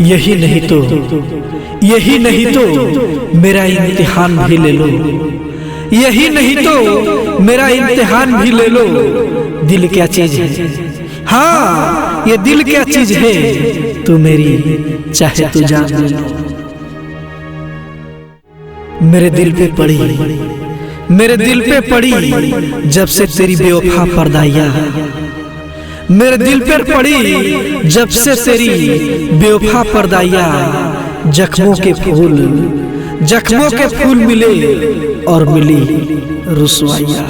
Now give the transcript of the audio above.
यही नहीं तो मेरा इम्तिहान भी ले लो, यही नहीं तो मेरा इम्तिहान भी ले लो। दिल क्या चीज है, हाँ ये दिल क्या चीज है, तू मेरी चाहे तू जान ले लो। मेरे दिल पे पड़ी जब से तेरी बेवफा पर्दाइया, मेरे दिल पर पड़ी जब से तेरी बेवफा पर्दाइया। जख्मों के फूल मिले और मिली रुसवाइया।